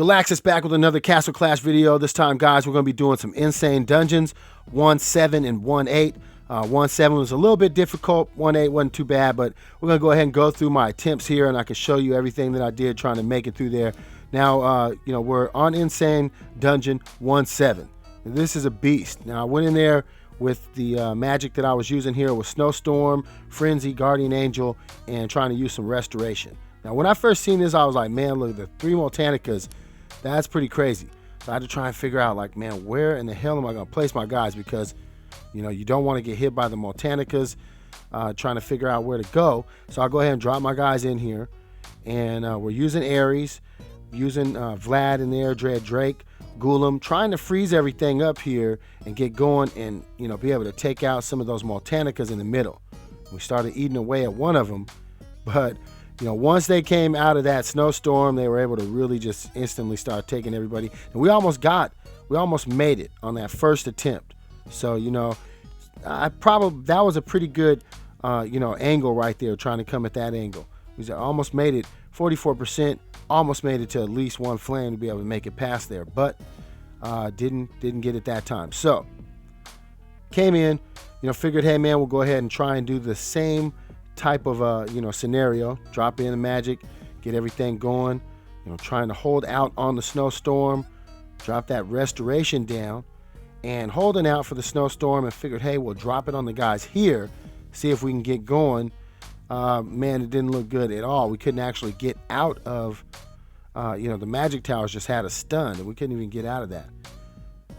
Galaxus back with another Castle Clash video. This time, guys, we're going to be doing some insane dungeons, 1-7 and 1-8. 1-7 was a little bit difficult, 1-8 wasn't too bad, but we're going to go ahead and go through my attempts here, and I can show you everything that I did trying to make it through there. Now, we're on insane dungeon 1-7. This is a beast. Now, I went in there with the magic that I was using here with Snowstorm, Frenzy, Guardian Angel, and trying to use some Restoration. Now, when I first seen this, I was like, man, look, the 3 Moltanicas, that's pretty crazy. So I had to try and figure out, like, man, where in the hell am I going to place my guys? Because, you don't want to get hit by the Moltanicas, trying to figure out where to go. So I'll go ahead and drop my guys in here. And we're using Ares, using Vlad in there, Dread Drake, Golem, trying to freeze everything up here and get going and, be able to take out some of those Moltanicas in the middle. We started eating away at one of them, but once they came out of that snowstorm, they were able to really just instantly start taking everybody. And we almost made it on that first attempt. So, that was a pretty good, angle right there, trying to come at that angle. We almost made it 44%, almost made it to at least one flame to be able to make it past there, but didn't get it that time. So, came in, figured, hey man, we'll go ahead and try and do the same type of scenario. Drop in the magic, get everything going, trying to hold out on the snowstorm, drop that restoration down and holding out for the snowstorm, and figured, hey, we'll drop it on the guys here, see if we can get going. Man, it didn't look good at all. We couldn't actually get out of the magic towers just had us stunned, and we couldn't even get out of that.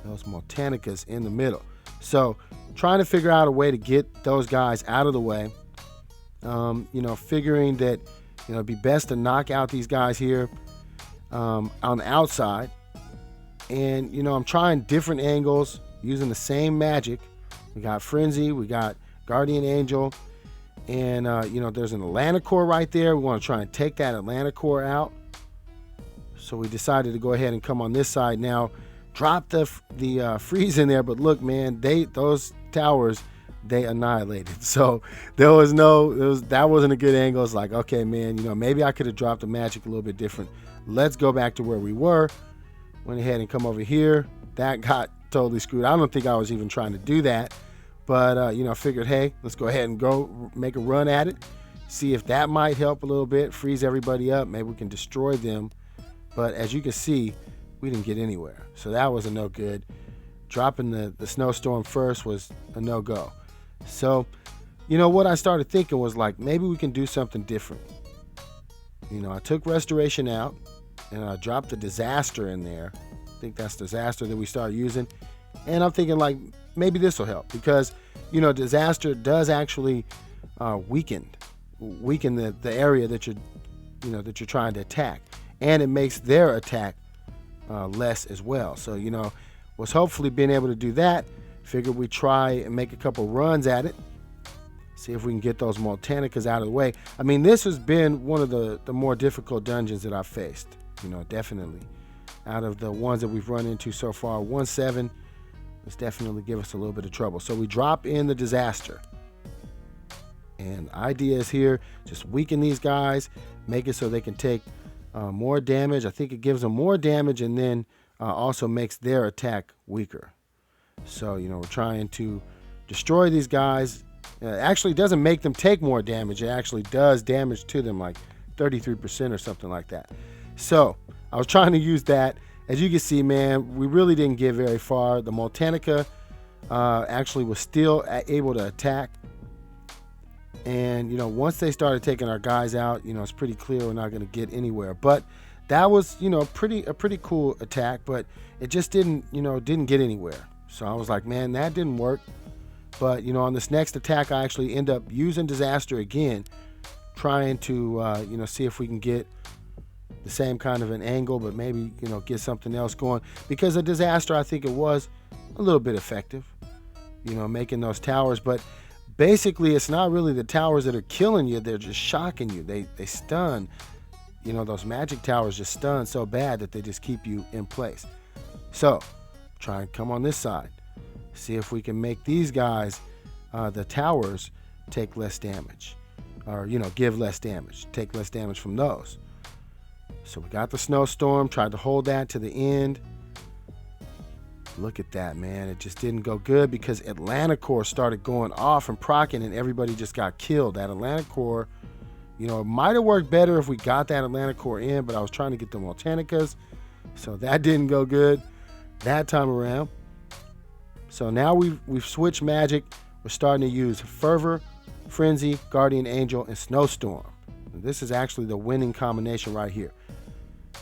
Those Moltanicas in the middle. So trying to figure out a way to get those guys out of the way. Figuring that it'd be best to knock out these guys here on the outside. And I'm trying different angles using the same magic. We got Frenzy, we got Guardian Angel, and there's an Atlanacor right there. We want to try and take that Atlanacor out. So we decided to go ahead and come on this side now. Drop the freeze in there, but look, man, those towers, they annihilated. So that wasn't a good angle. It's like, okay, man, maybe I could have dropped the magic a little bit different. Let's go back to where we were. Went ahead and come over here. That got totally screwed. I don't think I was even trying to do that, but figured, hey, let's go ahead and go make a run at it, see if that might help a little bit, freeze everybody up. Maybe we can destroy them. But as you can see, we didn't get anywhere. So that was a no good. Dropping the snowstorm first was a no-go. So, what I started thinking was, like, maybe we can do something different. I took Restoration out, and I dropped the Disaster in there. I think that's Disaster that we started using. And I'm thinking, like, maybe this will help. Because, Disaster does actually weaken the area that you're trying to attack. And it makes their attack less as well. So, was hopefully being able to do that. Figured we'd try and make a couple runs at it, see if we can get those Moltanicas out of the way. I mean, this has been one of the more difficult dungeons that I've faced, definitely. Out of the ones that we've run into so far, 1-7 has definitely given us a little bit of trouble. So we drop in the Disaster. And the idea is here, just weaken these guys, make it so they can take more damage. I think it gives them more damage, and then also makes their attack weaker. So, we're trying to destroy these guys. Actually doesn't make them take more damage. It actually does damage to them, like 33% or something like that. So I was trying to use that. As you can see, man, we really didn't get very far. The Moltanica actually was still able to attack. And, once they started taking our guys out, it's pretty clear we're not going to get anywhere. But that was, a pretty cool attack, but it just didn't get anywhere. So I was like, man, that didn't work. But, on this next attack, I actually end up using Disaster again, trying to, see if we can get the same kind of an angle, but maybe, get something else going. Because the Disaster, I think it was a little bit effective, making those towers. But basically, it's not really the towers that are killing you. They're just shocking you. They stun. Those magic towers just stun so bad that they just keep you in place. So try and come on this side, see if we can make these guys, the towers, take less damage, or give less damage, take less damage from those. So we got the snowstorm, tried to hold that to the end. Look at that, man. It just didn't go good because Atlanacor started going off and proccing and everybody just got killed. That Atlanacor, you know, it might have worked better if we got that Atlanacor in, but I was trying to get the Multanicas. So that didn't go good that time around. So now we've switched magic. We're starting to use Fervor, Frenzy, Guardian Angel, and Snowstorm. This is actually the winning combination right here.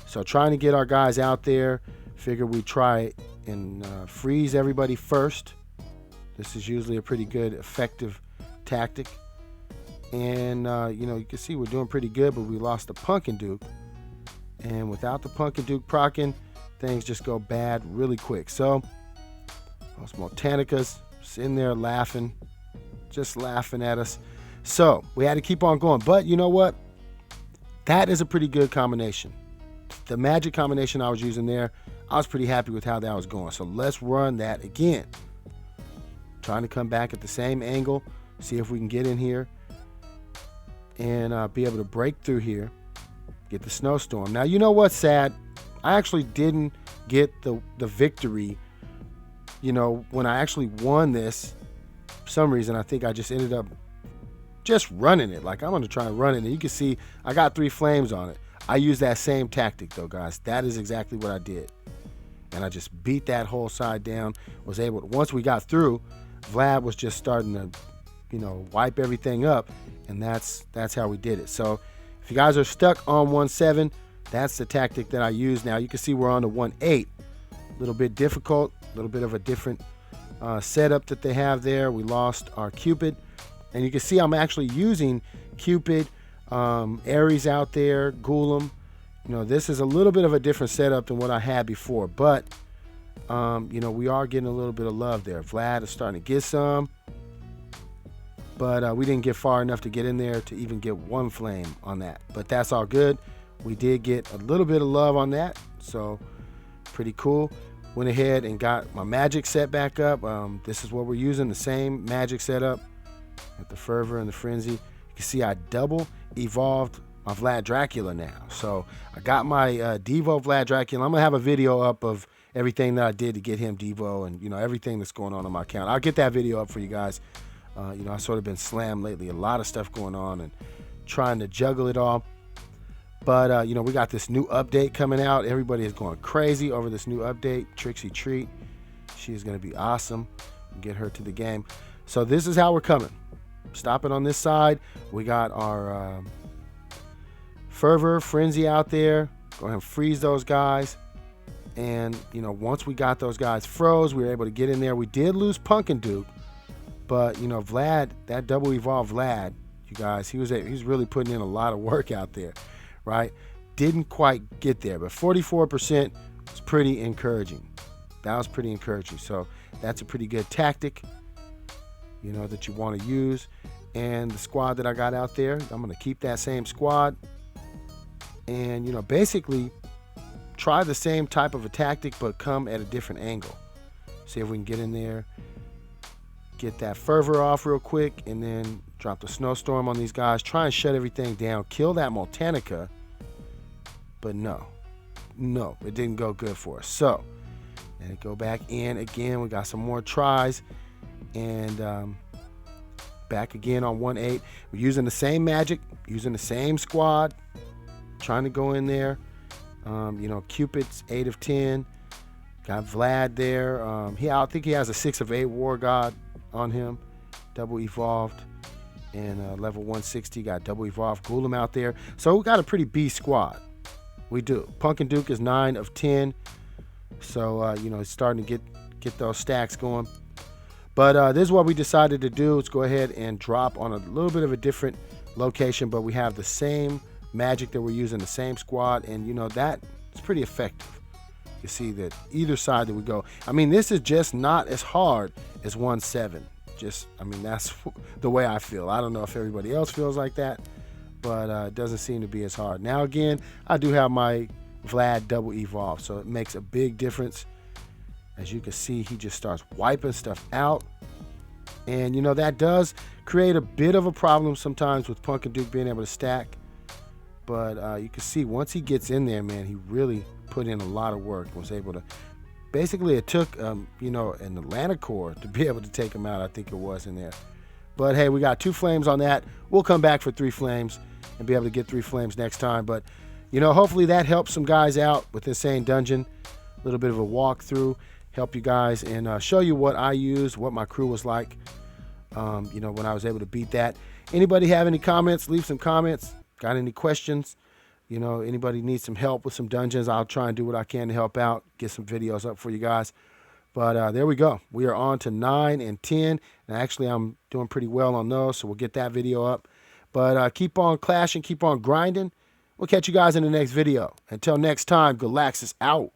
So trying to get our guys out there. Figure we try and freeze everybody first. This is usually a pretty good, effective tactic. And, you know, you can see we're doing pretty good, but we lost the Pumpkin Duke. And without the Pumpkin Duke proccing, things just go bad really quick. So those Multanicas sitting there laughing, just laughing at us. So we had to keep on going. But you know what? That is a pretty good combination. The magic combination I was using there, I was pretty happy with how that was going. So let's run that again. Trying to come back at the same angle, see if we can get in here and be able to break through here, get the snowstorm. Now, you know what's sad? I actually didn't get the victory, you know, when I actually won this. For some reason, I think I just ended up just running it. Like, I'm going to try and run it. And you can see I got 3 flames on it. I used that same tactic, though, guys. That is exactly what I did. And I just beat that whole side down. Was able to, once we got through, Vlad was just starting to, you know, wipe everything up. And that's how we did it. So if you guys are stuck on 1-7, that's the tactic that I use. Now you can see we're on the 1-8. A little bit difficult, a little bit of a different setup that they have there. We lost our Cupid. And you can see I'm actually using Cupid, Ares out there, Golem. You know, this is a little bit of a different setup than what I had before. But, you know, we are getting a little bit of love there. Vlad is starting to get some. But we didn't get far enough to get in there to even get 1 flame on that. But that's all good. We did get a little bit of love on that. So pretty cool. Went ahead and got my magic set back up. This is what we're using, the same magic setup with the Fervor and the Frenzy. You can see I double evolved my Vlad Dracula now. So I got my Devo Vlad Dracula. I'm going to have a video up of everything that I did to get him Devo and, you know, everything that's going on my account. I'll get that video up for you guys. You know, I've sort of been slammed lately. A lot of stuff going on and trying to juggle it all. But, you know, we got this new update coming out. Everybody is going crazy over this new update. Trixie Treat. She is going to be awesome. Get her to the game. So this is how we're coming. Stopping on this side. We got our Fervor, Frenzy out there. Go ahead and freeze those guys. And, you know, once we got those guys froze, we were able to get in there. We did lose Pumpkin Duke. But, you know, Vlad, that double evolved Vlad, you guys, he was really putting in a lot of work out there, right? Didn't quite get there, but 44% was pretty encouraging. That was pretty encouraging. So that's a pretty good tactic, you know, that you want to use. And the squad that I got out there, I'm going to keep that same squad. And, you know, basically try the same type of a tactic, but come at a different angle. See if we can get in there. Get that Fervor off real quick and then drop the Snowstorm on these guys. Try and shut everything down. Kill that Multanica. But no, it didn't go good for us. So, and go back in again. We got some more tries. And back again on 1-8. We're using the same magic, using the same squad. Trying to go in there. You know, Cupid's 8 of 10. Got Vlad there. I think he has a 6 of 8 War God on him, double evolved, and level 160 got double evolved Golem out there. So we got a pretty beast squad. We do. Pumpkin Duke is 9 of 10, so you know, it's starting to get those stacks going. But this is what we decided to do. Let's go ahead and drop on a little bit of a different location, but we have the same magic that we're using, the same squad, and you know that it's pretty effective. You see that either side that we go. I mean, this is just not as hard as 1-7. I mean, that's the way I feel. I don't know if everybody else feels like that, but it doesn't seem to be as hard. Now, again, I do have my Vlad double evolve, so it makes a big difference. As you can see, he just starts wiping stuff out. And, you know, that does create a bit of a problem sometimes with Pumpkin Duke being able to stack. But you can see once he gets in there, man, he really put in a lot of work. Was able to. Basically, it took you know, an Atlanta core to be able to take him out. I think it was in there. But hey, we got 2 flames on that. We'll come back for 3 flames and be able to get 3 flames next time. But you know, hopefully that helps some guys out with Insane Dungeon. A little bit of a walkthrough, help you guys and show you what I used, what my crew was like. You know, when I was able to beat that. Anybody have any comments? Leave some comments. Got any questions? You know, anybody needs some help with some dungeons, I'll try and do what I can to help out, get some videos up for you guys. But there we go. We are on to 9 and 10. And actually, I'm doing pretty well on those, so we'll get that video up. But keep on clashing, keep on grinding. We'll catch you guys in the next video. Until next time, Galaxus out.